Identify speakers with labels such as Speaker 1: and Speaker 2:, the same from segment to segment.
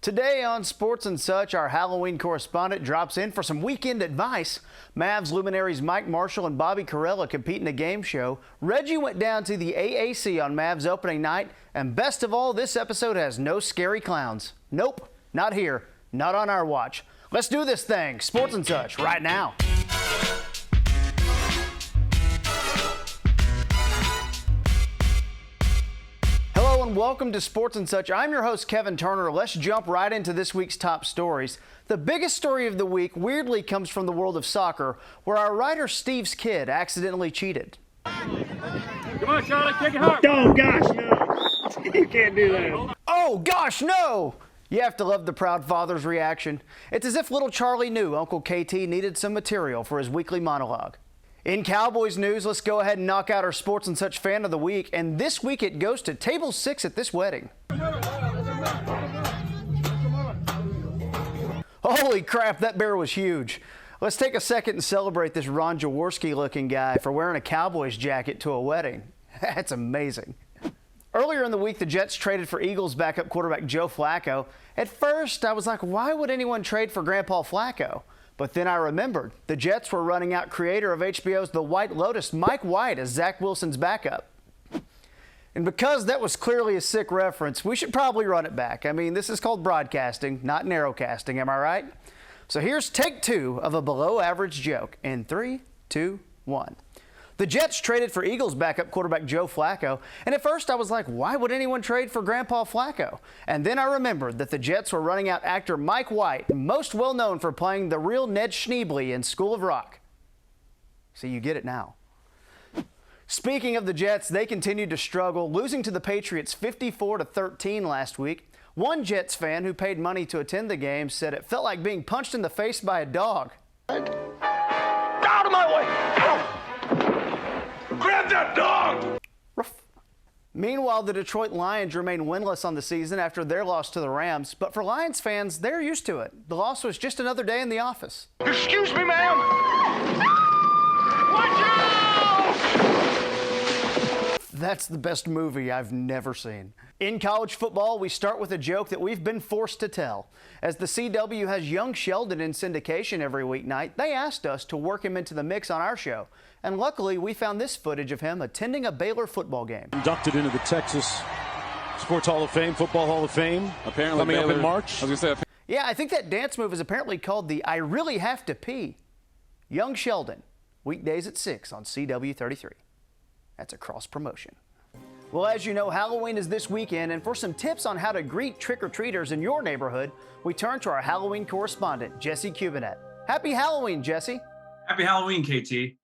Speaker 1: Today on Sports and Such, our Halloween correspondent drops in for some weekend advice. Mavs luminaries Mike Marshall and Bobby Carella compete in a game show. Reggie went down to the AAC on Mavs opening night. And best of all, this episode has no scary clowns. Nope, not here, not on our watch. Let's do this thing, Sports and Such, right now. And welcome to Sports and Such. I'm your host, Kevin Turner. Let's jump right into this week's top stories. The biggest story of the week weirdly comes from the world of soccer, where our writer Steve's kid accidentally cheated.
Speaker 2: Come on, Charlie, kick it hard.
Speaker 3: Oh, gosh, no. You can't do that.
Speaker 1: Oh, gosh, no. You have to love the proud father's reaction. It's as if little Charlie knew Uncle KT needed some material for his weekly monologue. In Cowboys news, let's go ahead and knock out our Sports and Such fan of the week. And this week it goes to table 6 at this wedding. Holy crap, that bear was huge. Let's take a second and celebrate this Ron Jaworski looking guy for wearing a Cowboys jacket to a wedding. That's amazing. Earlier in the week, the Jets traded for Eagles backup quarterback Joe Flacco. At first, I was like, why would anyone trade for Grandpa Flacco? But then I remembered the Jets were running out creator of HBO's The White Lotus, Mike White, as Zach Wilson's backup. And because that was clearly a sick reference, we should probably run it back. I mean, this is called broadcasting, not narrowcasting, am I right? So here's take 2 of a below-average joke in 3, 2, 1. The Jets traded for Eagles backup quarterback Joe Flacco, and at first I was like, why would anyone trade for Grandpa Flacco? And then I remembered that the Jets were running out actor Mike White, most well known for playing the real Ned Schneebly in School of Rock. So you get it now. Speaking of the Jets, they continued to struggle, losing to the Patriots 54-13 last week. One Jets fan who paid money to attend the game said it felt like being punched in the face by a dog.
Speaker 3: Out of my way! Grab that dog!
Speaker 1: Meanwhile, the Detroit Lions remain winless on the season after their loss to the Rams. But for Lions fans, they're used to it. The loss was just another day in the office.
Speaker 3: Excuse me, ma'am! Watch out!
Speaker 1: That's the best movie I've never seen. In college football, we start with a joke that we've been forced to tell. As the CW has young Sheldon in syndication every weeknight, they asked us to work him into the mix on our show. And luckily, we found this footage of him attending a Baylor football game.
Speaker 4: Inducted into the Texas Sports Hall of Fame, Football Hall of Fame,
Speaker 5: apparently
Speaker 4: coming
Speaker 5: Baylor,
Speaker 4: up in March.
Speaker 5: I was going to say,
Speaker 1: Yeah, I think that dance move is apparently called the I Really Have to Pee. Young Sheldon, weekdays at 6 on CW33. That's a cross promotion. Well, as you know, Halloween is this weekend, and for some tips on how to greet trick-or-treaters in your neighborhood, we turn to our Halloween correspondent, Jesse Cubinet. Happy Halloween, Jesse.
Speaker 6: Happy Halloween, KT.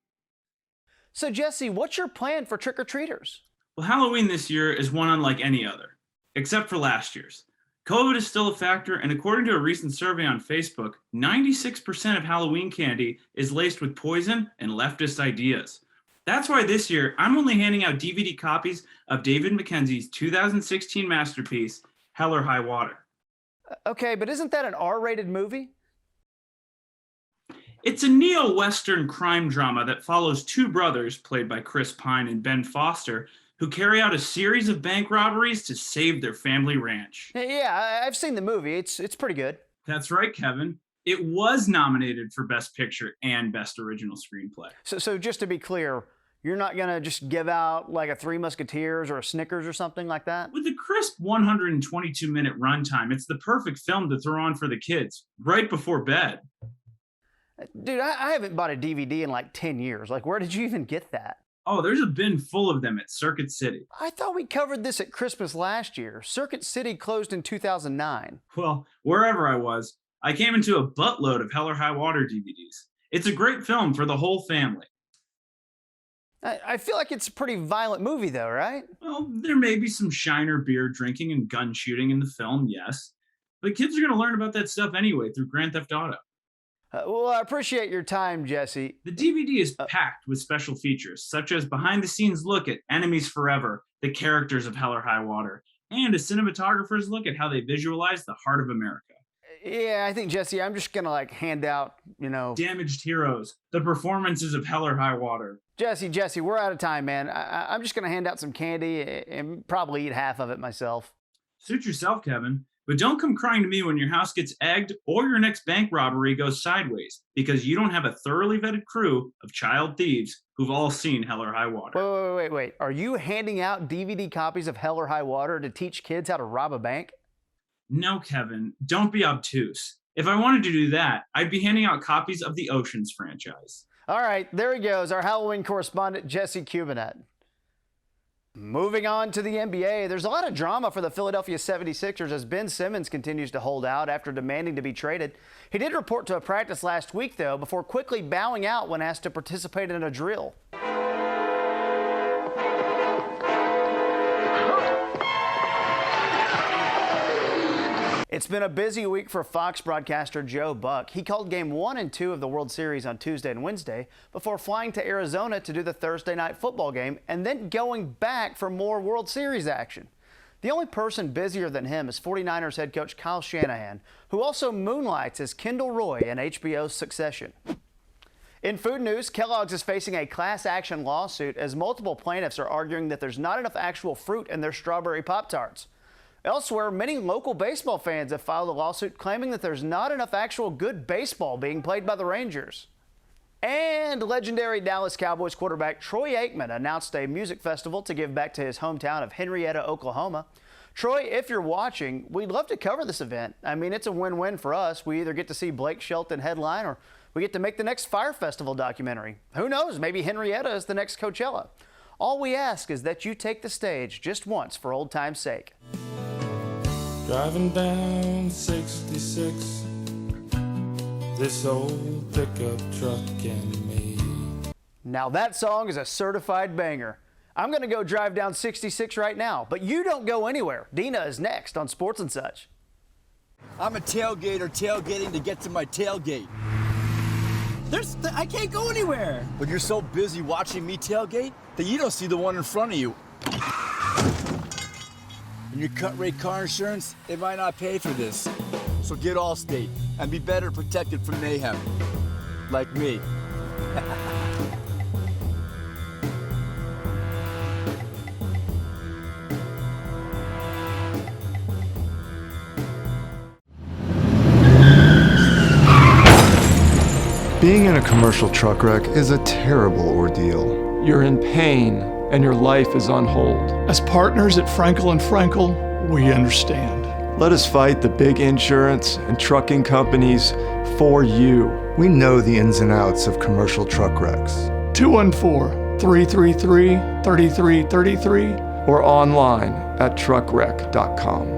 Speaker 1: So, Jesse, what's your plan for trick-or-treaters?
Speaker 6: Well, Halloween this year is one unlike any other, except for last year's. COVID is still a factor, and according to a recent survey on Facebook, 96% of Halloween candy is laced with poison and leftist ideas. That's why this year, I'm only handing out DVD copies of David Mackenzie's 2016 masterpiece, Hell or High Water.
Speaker 1: Okay, but isn't that an R-rated movie?
Speaker 6: It's a neo-Western crime drama that follows two brothers, played by Chris Pine and Ben Foster, who carry out a series of bank robberies to save their family ranch.
Speaker 1: Yeah, I've seen the movie. It's pretty good.
Speaker 6: That's right, Kevin. It was nominated for Best Picture and Best Original Screenplay.
Speaker 1: So just to be clear, you're not going to just give out like a Three Musketeers or a Snickers or something like that?
Speaker 6: With a crisp 122-minute runtime, it's the perfect film to throw on for the kids right before bed.
Speaker 1: Dude, I haven't bought a DVD in like 10 years. Like, where did you even get that?
Speaker 6: Oh, there's a bin full of them at Circuit City.
Speaker 1: I thought we covered this at Christmas last year. Circuit City closed in 2009.
Speaker 6: Well, wherever I was, I came into a buttload of Hell or High Water DVDs. It's a great film for the whole family.
Speaker 1: I feel like it's a pretty violent movie, though, right?
Speaker 6: Well, there may be some Shiner beer drinking and gun shooting in the film, yes. But kids are going to learn about that stuff anyway through Grand Theft Auto.
Speaker 1: Well, I appreciate your time, Jesse.
Speaker 6: The DVD is packed with special features, such as behind-the-scenes look at Enemies Forever, the characters of Hell or High Water, and a cinematographer's look at how they visualize the heart of America.
Speaker 1: Yeah, I think, Jesse, I'm just going to, hand out,
Speaker 6: Damaged Heroes, the performances of Hell or High Water.
Speaker 1: Jesse, we're out of time, man. I'm just going to hand out some candy and probably eat half of it myself.
Speaker 6: Suit yourself, Kevin. But don't come crying to me when your house gets egged or your next bank robbery goes sideways because you don't have a thoroughly vetted crew of child thieves who've all seen Hell or High Water.
Speaker 1: Wait. Are you handing out DVD copies of Hell or High Water to teach kids how to rob a bank?
Speaker 6: No, Kevin, don't be obtuse. If I wanted to do that, I'd be handing out copies of the Oceans franchise.
Speaker 1: All right, there he goes, our Halloween correspondent, Jesse Cubinet. Moving on to the NBA, there's a lot of drama for the Philadelphia 76ers as Ben Simmons continues to hold out after demanding to be traded. He did report to a practice last week, though, before quickly bowing out when asked to participate in a drill. It's been a busy week for Fox broadcaster Joe Buck. He called Game 1 and 2 of the World Series on Tuesday and Wednesday before flying to Arizona to do the Thursday night football game and then going back for more World Series action. The only person busier than him is 49ers head coach Kyle Shanahan, who also moonlights as Kendall Roy in HBO's Succession. In food news, Kellogg's is facing a class action lawsuit as multiple plaintiffs are arguing that there's not enough actual fruit in their strawberry Pop-Tarts. Elsewhere, many local baseball fans have filed a lawsuit claiming that there's not enough actual good baseball being played by the Rangers. And legendary Dallas Cowboys quarterback Troy Aikman announced a music festival to give back to his hometown of Henrietta, Oklahoma. Troy, if you're watching, we'd love to cover this event. I mean, it's a win-win for us. We either get to see Blake Shelton headline or we get to make the next Fire Festival documentary. Who knows? Maybe Henrietta is the next Coachella. All we ask is that you take the stage just once for old time's sake.
Speaker 5: Driving down 66, this old pickup truck and me.
Speaker 1: Now that song is a certified banger. I'm going to go drive down 66 right now, but you don't go anywhere. Dina is next on Sports and Such.
Speaker 7: I'm a tailgater tailgating to get to my tailgate. I can't go anywhere. But you're so busy watching me tailgate that you don't see the one in front of you. And your cut rate car insurance, they might not pay for this. So get Allstate and be better protected from mayhem. Like me.
Speaker 8: Being in a commercial truck wreck is a terrible ordeal.
Speaker 9: You're in pain and your life is on hold.
Speaker 10: As partners at Frankel & Frankel, we understand.
Speaker 8: Let us fight the big insurance and trucking companies for you. We know the ins and outs of commercial truck wrecks.
Speaker 9: 214-333-3333 or online at truckwreck.com.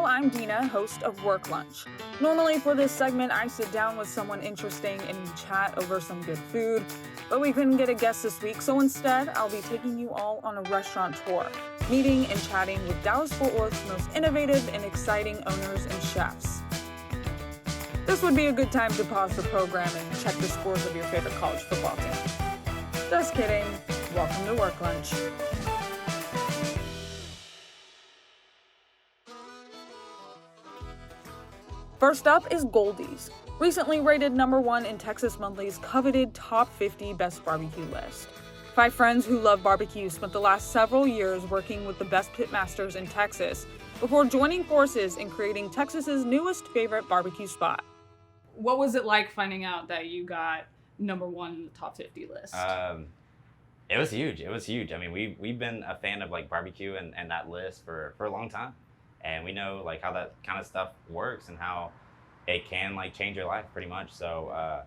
Speaker 11: I'm Dina, host of Work Lunch. Normally for this segment, I sit down with someone interesting and we chat over some good food, but we couldn't get a guest this week, so instead, I'll be taking you all on a restaurant tour, meeting and chatting with Dallas-Fort Worth's most innovative and exciting owners and chefs. This would be a good time to pause the program and check the scores of your favorite college football team. Just kidding. Welcome to Work Lunch. First up is Goldie's, recently rated #1 in Texas Monthly's coveted top 50 best barbecue list. 5 friends who love barbecue spent the last several years working with the best pitmasters in Texas before joining forces in creating Texas's newest favorite barbecue spot. What was it like finding out that you got #1 in the top 50 list?
Speaker 12: It was huge. I mean, we've been a fan of like barbecue and that list for a long time. And we know like how that kind of stuff works and how it can like change your life pretty much. So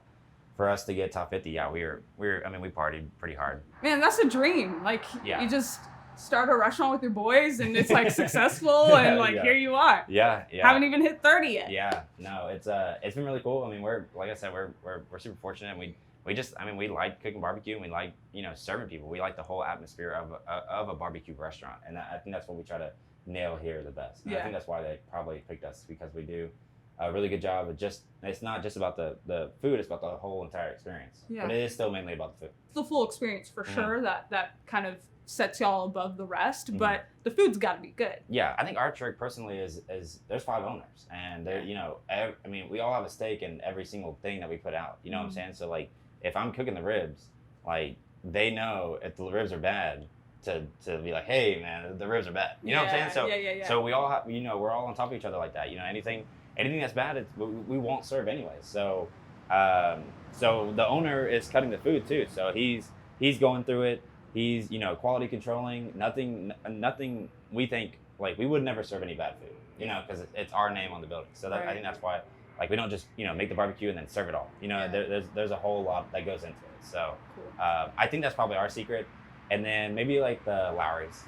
Speaker 12: for us to get top 50, yeah, we partied pretty hard.
Speaker 11: Man, that's a dream. Like you just start a restaurant with your boys and it's like successful and like here you are.
Speaker 12: Yeah.
Speaker 11: Haven't even hit 30 yet.
Speaker 12: Yeah, no, it's been really cool. I mean, we're super fortunate. And we like cooking barbecue and we like, serving people. We like the whole atmosphere of a barbecue restaurant. And I think that's what we try to nail here the best. And I think that's why they probably picked us, because we do a really good job of it's not just about the food, it's about the whole entire experience. Yeah. But it is still mainly about the food.
Speaker 11: It's the full experience for sure that kind of sets y'all above the rest, but the food's got to be good.
Speaker 12: Yeah, I think our trick personally is there's 5 owners and they're, we all have a stake in every single thing that we put out. You know what I'm saying? So like if I'm cooking the ribs, like they know if the ribs are bad to be like, hey man, the ribs are bad. You know what I'm saying? So so we all have, you know, we're all on top of each other like that. You know, anything that's bad, we won't serve anyway. So so the owner is cutting the food too. So he's going through it. He's, you know, quality controlling. Nothing. We think like we would never serve any bad food. You know, because it's our name on the building. So that, I think that's why, like, we don't just, you know, make the barbecue and then serve it all. You know, there's a whole lot that goes into it. So I think that's probably our secret. And then maybe like the Lowry's.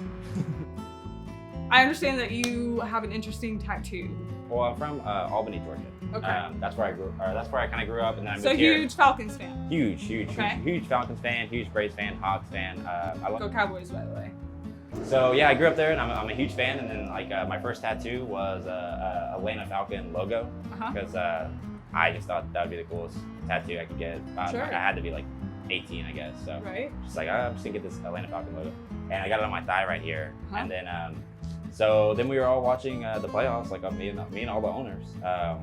Speaker 11: I understand that you have an interesting tattoo.
Speaker 12: Well, I'm from Albany, Georgia.
Speaker 11: Okay.
Speaker 12: That's where I kind of grew up, and then I moved
Speaker 11: here. So
Speaker 12: here.
Speaker 11: Huge Falcons fan.
Speaker 12: Huge Falcons fan, huge Braves fan, Hawks fan.
Speaker 11: Go Cowboys, by the way.
Speaker 12: So yeah, I grew up there, and I'm a huge fan. And then like my first tattoo was a Atlanta Falcon logo, because I just thought that would be the coolest tattoo I could get. I had to be like 18, I guess. So just like I'm just gonna get this Atlanta Falcon logo, and I got it on my thigh right here. And then so then we were all watching the playoffs, like me and all the owners.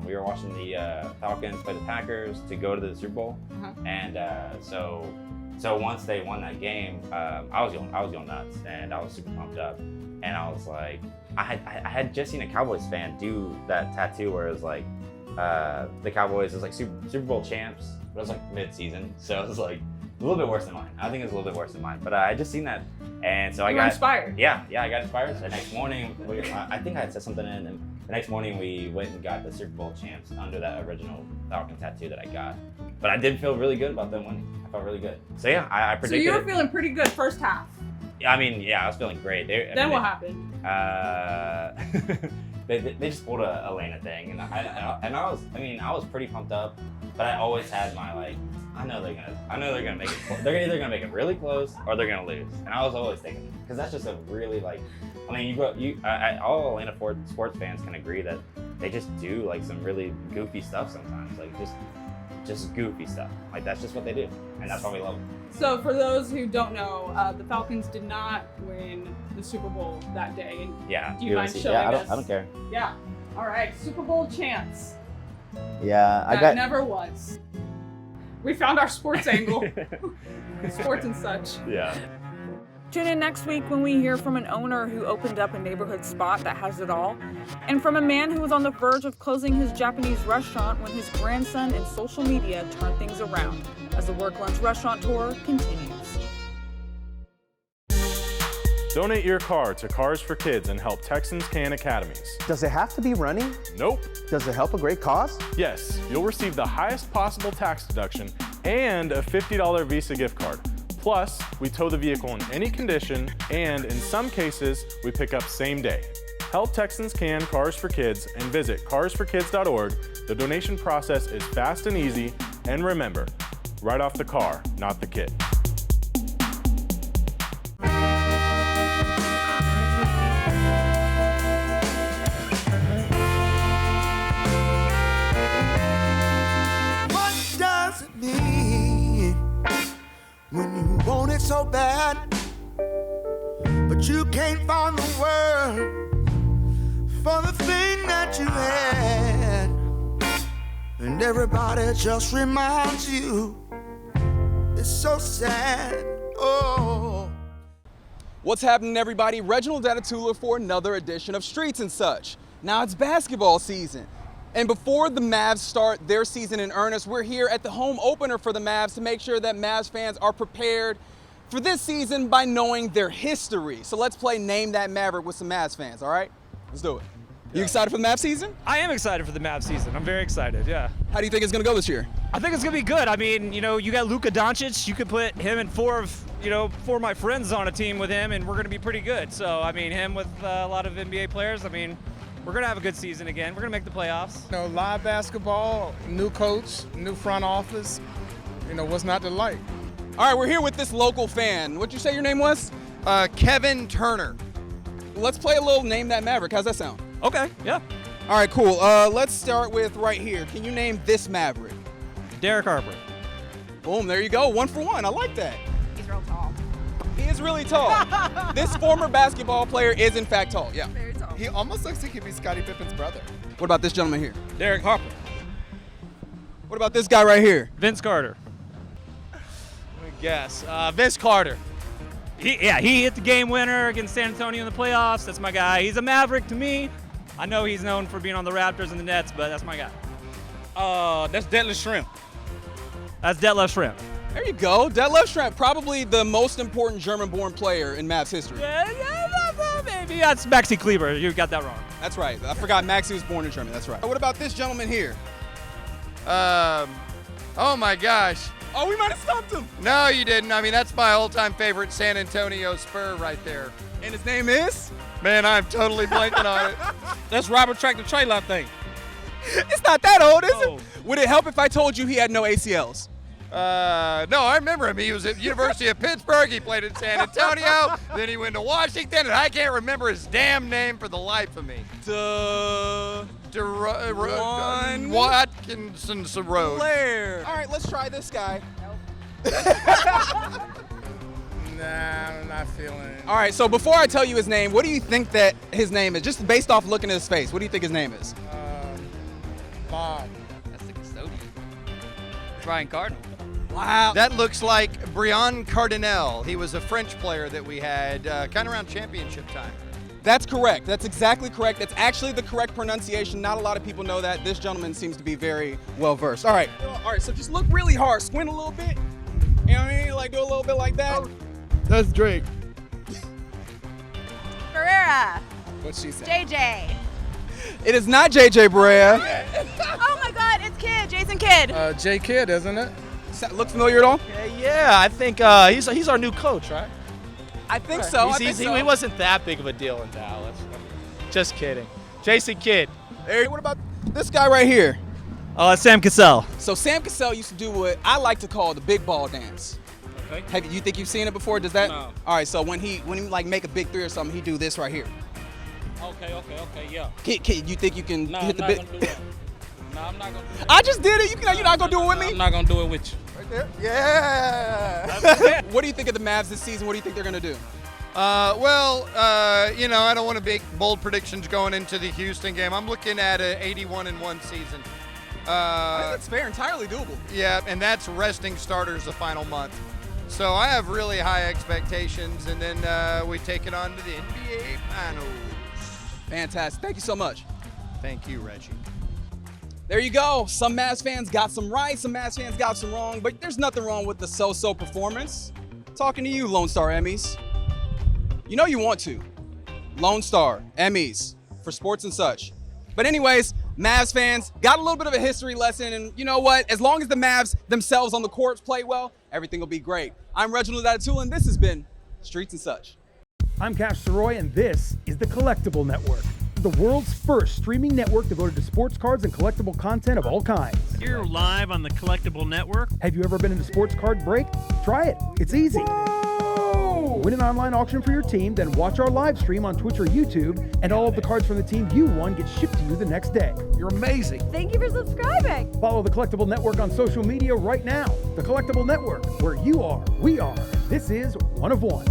Speaker 12: We were watching the Falcons play the Packers to go to the Super Bowl, and so once they won that game, I was going nuts, and I was super pumped up, and I was like, I had just seen a Cowboys fan do that tattoo where it was like the Cowboys was like Super Bowl champs, but it was like mid-season, so it was like a little bit worse than mine. I think it was a little bit worse than mine, but I just seen that, and so I got
Speaker 11: inspired.
Speaker 12: Yeah, I got inspired. So the next morning, I think I had said something in, and the next morning we went and got the Super Bowl champs under that original Falcon tattoo that I got. But I did feel really good about them winning. I felt really good. So yeah, I predicted.
Speaker 11: So you were feeling pretty good first half.
Speaker 12: I mean, yeah, I was feeling great.
Speaker 11: What happened?
Speaker 12: They just pulled a Atlanta thing, and I was pretty pumped up, but I always had my like, I know they're gonna make it. They're either gonna make it really close or they're gonna lose, and I was always thinking, because that's just a really like, I mean, all Atlanta sports fans can agree that they just do like some really goofy stuff sometimes, like just goofy stuff. Like that's just what they do, and that's why we love them.
Speaker 11: So for those who don't know, the Falcons did not win the Super Bowl that day.
Speaker 12: Yeah.
Speaker 11: Do you mind showing us?
Speaker 12: I don't care.
Speaker 11: Yeah. All right, Super Bowl champs.
Speaker 12: Yeah,
Speaker 11: That never was. We found our sports angle. Sports and such.
Speaker 12: Yeah.
Speaker 11: Tune in next week when we hear from an owner who opened up a neighborhood spot that has it all, and from a man who was on the verge of closing his Japanese restaurant when his grandson and social media turned things around, as the Work Lunch Restaurant Tour continues.
Speaker 13: Donate your car to Cars for Kids and help Texans Can Academies.
Speaker 14: Does it have to be running?
Speaker 13: Nope.
Speaker 14: Does it help a great cause?
Speaker 13: Yes, you'll receive the highest possible tax deduction and a $50 Visa gift card. Plus, we tow the vehicle in any condition, and in some cases, we pick up same day. Help Texans Can Cars for Kids and visit carsforkids.org. The donation process is fast and easy, and remember, write off the car, not the kid.
Speaker 15: What does it mean when you want it so bad, but you can't find the word for the thing that you had, and everybody just reminds you it's so sad. Oh.
Speaker 16: What's happening, everybody? Reginald Atatula for another edition of Streets and Such. Now it's basketball season, and before the Mavs start their season in earnest, we're here at the home opener for the Mavs to make sure that Mavs fans are prepared for this season by knowing their history. So let's play Name That Maverick with some Mavs fans, all right? Let's do it. You excited for the Mavs season?
Speaker 17: I am excited for the Mavs season. I'm very excited, yeah.
Speaker 16: How do you think it's going to go this year?
Speaker 17: I think it's going to be good. I mean, you know, you got Luka Doncic. You could put him and four of my friends on a team with him, and we're going to be pretty good. So, I mean, him with a lot of NBA players, I mean, we're going to have a good season again. We're going to make the playoffs.
Speaker 18: You know, live basketball, new coach, new front office. You know, what's not to like?
Speaker 16: All right, we're here with this local fan. What'd you say your name was?
Speaker 18: Kevin Turner.
Speaker 16: Let's play a little Name That Maverick. How's that sound?
Speaker 17: Okay, yeah.
Speaker 16: All right, cool. Let's start with right here. Can you name this Maverick?
Speaker 17: Derek Harper.
Speaker 16: Boom, there you go. 1 for 1. I like that.
Speaker 11: He's real tall.
Speaker 16: He is really tall. This former basketball player is, in fact, tall. Yeah.
Speaker 11: Very tall.
Speaker 18: He almost looks like he could be Scottie Pippen's brother.
Speaker 16: What about this gentleman here?
Speaker 17: Derek Harper.
Speaker 16: What about this guy right here?
Speaker 17: Vince Carter.
Speaker 18: I'm going to
Speaker 19: guess. Vince Carter.
Speaker 17: He hit the game winner against San Antonio in the playoffs. That's my guy. He's a Maverick to me. I know he's known for being on the Raptors and the Nets, but that's my guy.
Speaker 19: That's Detlef Shrimp.
Speaker 17: That's Detlef Shrimp.
Speaker 16: There you go. Detlef Shrimp, probably the most important German-born player in Mavs history.
Speaker 17: Maybe that's Maxi Kleber. You got that wrong.
Speaker 16: That's right. I forgot Maxi was born in Germany. That's right. What about this gentleman here?
Speaker 20: Oh my gosh.
Speaker 16: Oh, we might have stumped him.
Speaker 20: No, you didn't. I mean, that's my all-time favorite San Antonio Spur right there.
Speaker 16: And his name is?
Speaker 20: Man, I'm totally blanking on it.
Speaker 19: That's Robert Tractor Trailer, I think.
Speaker 16: It's not that old, is it? Would it help if I told you he had no ACLs?
Speaker 20: No, I remember him. He was at University of Pittsburgh. He played at San Antonio. Then he went to Washington, and I can't remember his damn name for the life of me. Watkinson's Road.
Speaker 16: Blair. All right, let's try this guy.
Speaker 18: Nah, I'm not feeling it.
Speaker 16: All right, so before I tell you his name, what do you think that his name is? Just based off looking at his face, what do you think his name is?
Speaker 18: Bob.
Speaker 21: That's the custodian. Brian Cardinal.
Speaker 16: Wow.
Speaker 20: That looks like Brian Cardinal. He was a French player that we had kind of around championship time.
Speaker 16: That's correct. That's exactly correct. That's actually the correct pronunciation. Not a lot of people know that. This gentleman seems to be very well versed. All right, so just look really hard. Squint a little bit. You know what I mean? Like do a little bit like that.
Speaker 18: That's Drake.
Speaker 22: Barrera.
Speaker 16: What's she say?
Speaker 22: JJ.
Speaker 16: It is not JJ Barea.
Speaker 22: Oh my God, it's Kidd, Jason Kidd.
Speaker 18: J Kidd, isn't it?
Speaker 16: Look familiar at all?
Speaker 19: Yeah, I think he's our new coach, right?
Speaker 16: I think so.
Speaker 19: He wasn't that big of a deal in Dallas. Just kidding. Jason Kidd.
Speaker 16: Hey, what about this guy right here?
Speaker 17: Sam Cassell.
Speaker 16: So Sam Cassell used to do what I like to call the big ball dance.
Speaker 19: Okay.
Speaker 16: You think you've seen it before? Does that?
Speaker 19: No.
Speaker 16: All right. So when he like make a big three or something, he do this right here.
Speaker 19: Okay, yeah.
Speaker 16: You think you can hit the bit?
Speaker 19: No, I'm not gonna do it.
Speaker 16: I just did it. You're not gonna do it with me?
Speaker 19: I'm not gonna do it with you.
Speaker 16: Right there. Yeah. What do you think of the Mavs this season? What do you think they're gonna do?
Speaker 20: I don't want to make bold predictions going into the Houston game. I'm looking at an 81-1 season.
Speaker 16: That's fair, entirely doable.
Speaker 20: Yeah, and that's resting starters the final month. So I have really high expectations, and then we take it on to the NBA Finals.
Speaker 16: Fantastic. Thank you so much.
Speaker 20: Thank you, Reggie.
Speaker 16: There you go. Some Mavs fans got some right, some Mavs fans got some wrong, but there's nothing wrong with the so-so performance. Talking to you, Lone Star Emmys. You know you want to. Lone Star Emmys for sports and such. But anyways, Mavs fans got a little bit of a history lesson, and you know what? As long as the Mavs themselves on the court play well, everything will be great. I'm Reginald Atatula, and this has been Streets and Such.
Speaker 23: I'm Cash Saroy, and this is the Collectible Network, the world's first streaming network devoted to sports cards and collectible content of all kinds.
Speaker 24: You're live on the Collectible Network.
Speaker 23: Have you ever been in a sports card break? Try it. It's easy. Whoa! Win an online auction for your team, then watch our live stream on Twitch or YouTube, and all of the cards from the team you won get shipped to you the next day. You're amazing.
Speaker 22: Thank you for subscribing.
Speaker 23: Follow the Collectible Network on social media right now. The Collectible Network, where you are, we are. This is One of One.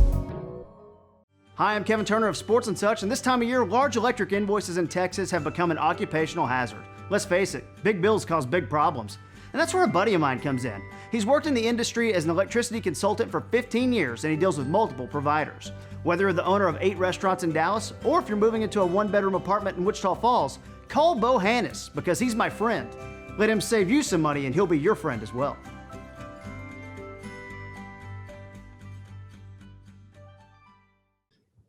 Speaker 1: Hi, I'm Kevin Turner of Sports and Such, and this time of year, large electric invoices in Texas have become an occupational hazard. Let's face it, big bills cause big problems. And that's where a buddy of mine comes in. He's worked in the industry as an electricity consultant for 15 years, and he deals with multiple providers. Whether you're the owner of 8 restaurants in Dallas, or if you're moving into a 1-bedroom apartment in Wichita Falls, call Bo Hannis, because he's my friend. Let him save you some money, and he'll be your friend as well.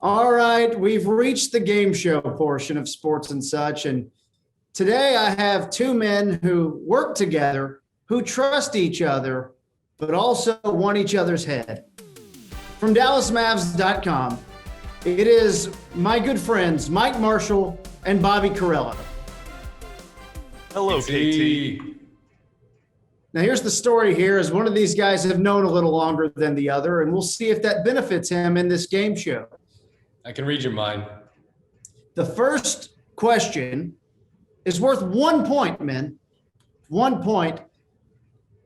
Speaker 1: All right, we've reached the game show portion of Sports and Such, and today I have two men who work together, who trust each other, but also want each other's head. From DallasMavs.com, it is my good friends Mike Marshall and Bobby Corella.
Speaker 4: Hello, KT.
Speaker 1: Now here's the story here, is one of these guys have known a little longer than the other, and we'll see if that benefits him in this game show.
Speaker 25: I can read your mind.
Speaker 1: The first question is worth 1 point, men. 1 point.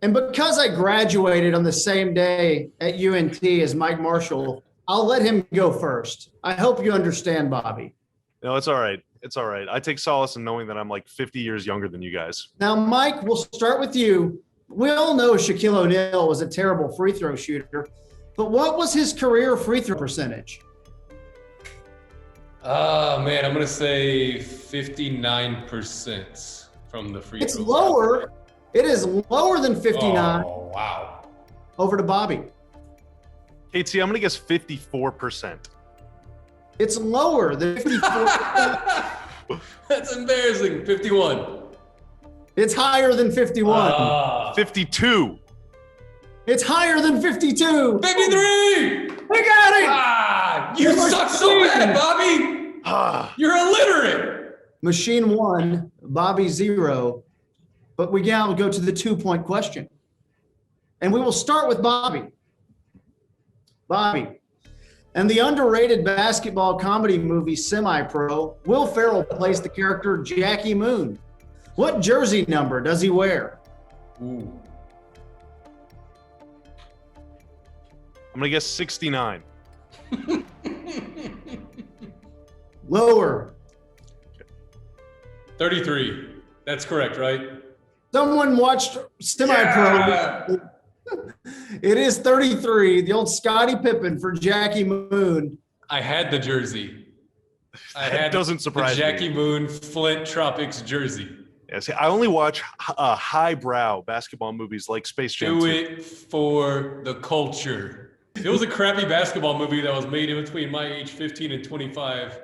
Speaker 1: And because I graduated on the same day at UNT as Mike Marshall, I'll let him go first. I hope you understand, Bobby.
Speaker 4: No, it's all right. It's all right. I take solace in knowing that I'm like 50 years younger than you guys.
Speaker 1: Now, Mike, we'll start with you. We all know Shaquille O'Neal was a terrible free throw shooter, but what was his career free throw percentage?
Speaker 25: Man, I'm going to say 59% from the free throw.
Speaker 1: It's lower. It is lower than 59.
Speaker 25: Oh, wow.
Speaker 1: Over to Bobby.
Speaker 13: KT, I'm going to guess 54%.
Speaker 1: It's lower than 54%.
Speaker 25: That's embarrassing. 51.
Speaker 1: It's higher than 51.
Speaker 13: 52.
Speaker 1: It's higher than 52.
Speaker 25: 53.
Speaker 1: We got it.
Speaker 25: You suck so bad, Bobby. You're illiterate.
Speaker 1: Machine 1, Bobby 0. But we now go to the 2-point question. And we will start with Bobby. Bobby. And the underrated basketball comedy movie Semi-Pro, Will Ferrell plays the character Jackie Moon. What jersey number does he wear?
Speaker 25: Ooh.
Speaker 13: I'm going to guess 69.
Speaker 1: Lower.
Speaker 25: 33. That's correct, right?
Speaker 1: Someone watched Semi-Pro. It is 33. The old Scottie Pippen for Jackie Moon.
Speaker 25: I had the jersey.
Speaker 13: That doesn't surprise
Speaker 25: the Jackie
Speaker 13: me.
Speaker 25: Moon Flint Tropics jersey.
Speaker 13: Yeah, see, I only watch highbrow basketball movies like Space Jam 2.
Speaker 25: Do it for the culture. If it was a crappy basketball movie that was made in between my age 15 and 25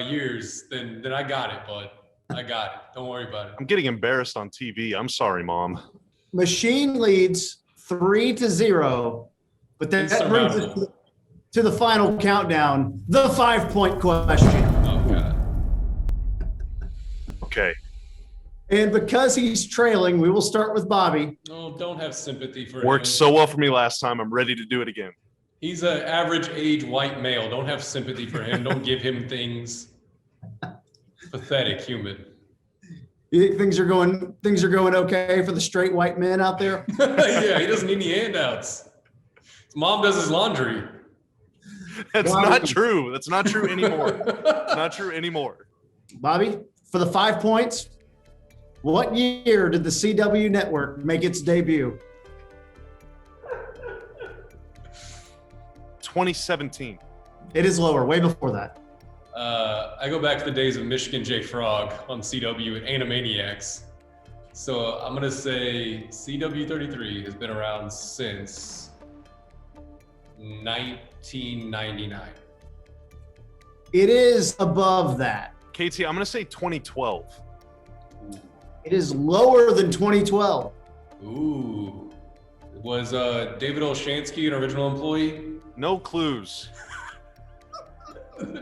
Speaker 25: years, then I got it, bud. I got it. Don't worry about it.
Speaker 13: I'm getting embarrassed on TV. I'm sorry, Mom.
Speaker 1: Machine leads 3-0, but that brings us to the final countdown, the 5-point question.
Speaker 25: Oh, God.
Speaker 13: Okay.
Speaker 1: And because he's trailing, we will start with Bobby.
Speaker 25: Oh, don't have sympathy for him.
Speaker 13: Worked so well for me last time. I'm ready to do it again.
Speaker 25: He's an average age white male. Don't have sympathy for him. Don't give him things. Pathetic human.
Speaker 1: You think things are going okay for the straight white men out there?
Speaker 25: Yeah, he doesn't need any handouts. His mom does his laundry.
Speaker 13: That's not true. That's not true anymore. Not true anymore.
Speaker 1: Bobby, for the 5 points, what year did the CW network make its debut?
Speaker 13: 2017.
Speaker 1: It is lower, way before that.
Speaker 25: I go back to the days of Michigan J. Frog on CW and Animaniacs. So I'm going to say CW 33 has been around since 1999.
Speaker 1: It is above that.
Speaker 13: KT, I'm going to say 2012.
Speaker 1: It is lower than 2012.
Speaker 25: Ooh. Was David Olshansky an original employee?
Speaker 13: No clues.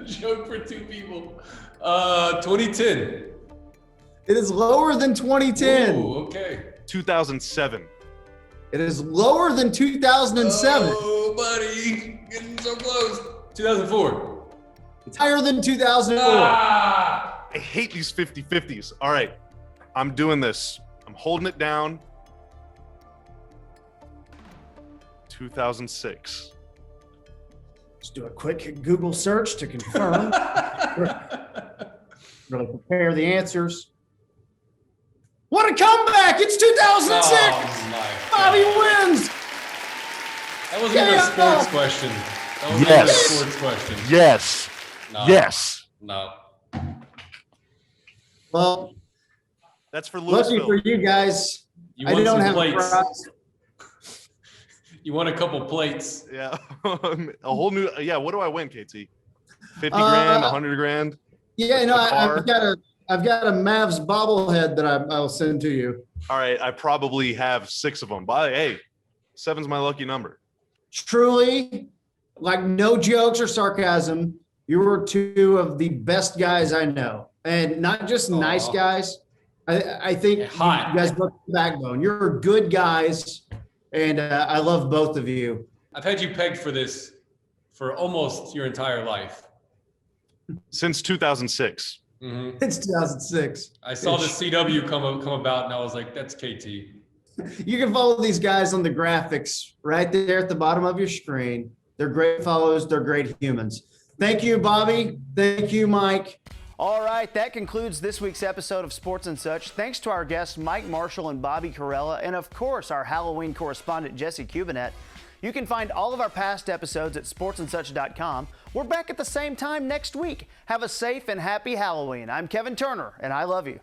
Speaker 25: Joke for two people. 2010.
Speaker 1: It is lower than 2010.
Speaker 25: Ooh, okay.
Speaker 13: 2007.
Speaker 1: It is lower than 2007.
Speaker 25: Oh, buddy. Getting so close. 2004.
Speaker 1: It's higher than 2004.
Speaker 13: I hate these 50-50s. All right. I'm doing this. I'm holding it down. 2006.
Speaker 1: Let's do a quick Google search to confirm. Really prepare the answers. What a comeback! It's 2006. Bobby wins.
Speaker 25: That wasn't even a sports question. That wasn't even a sports question.
Speaker 13: Yes.
Speaker 25: No.
Speaker 13: Yes.
Speaker 25: No.
Speaker 1: Well,
Speaker 13: that's for
Speaker 1: lucky
Speaker 13: Louisville.
Speaker 1: for you guys.
Speaker 25: You
Speaker 1: I
Speaker 25: want
Speaker 1: don't
Speaker 25: some
Speaker 1: have
Speaker 25: plates.
Speaker 1: a prize.
Speaker 25: You want a couple plates.
Speaker 13: Yeah. A whole new. Yeah. What do I win, KT? 50 grand, 100 grand.
Speaker 1: Yeah, no,
Speaker 13: A car?
Speaker 1: I've got a Mavs bobblehead that I'll send to you.
Speaker 13: All right. I probably have 6 of them. But hey, 7's my lucky number.
Speaker 1: Truly, like no jokes or sarcasm, you were two of the best guys I know, and not just nice guys. I think you guys both have the backbone. You're good guys, and I love both of you.
Speaker 25: I've had you pegged for this for almost your entire life.
Speaker 13: Since 2006.
Speaker 25: Mm-hmm.
Speaker 1: It's 2006.
Speaker 25: I saw the CW come about, and I was like, "That's KT."
Speaker 1: You can follow these guys on the graphics right there at the bottom of your screen. They're great follows. They're great humans. Thank you, Bobby. Thank you, Mike. All right, that concludes this week's episode of Sports and Such. Thanks to our guests Mike Marshall and Bobby Carella, and of course our Halloween correspondent Jesse Cubinet. You can find all of our past episodes at sportsandsuch.com. We're back at the same time next week. Have a safe and happy Halloween. I'm Kevin Turner, and I love you.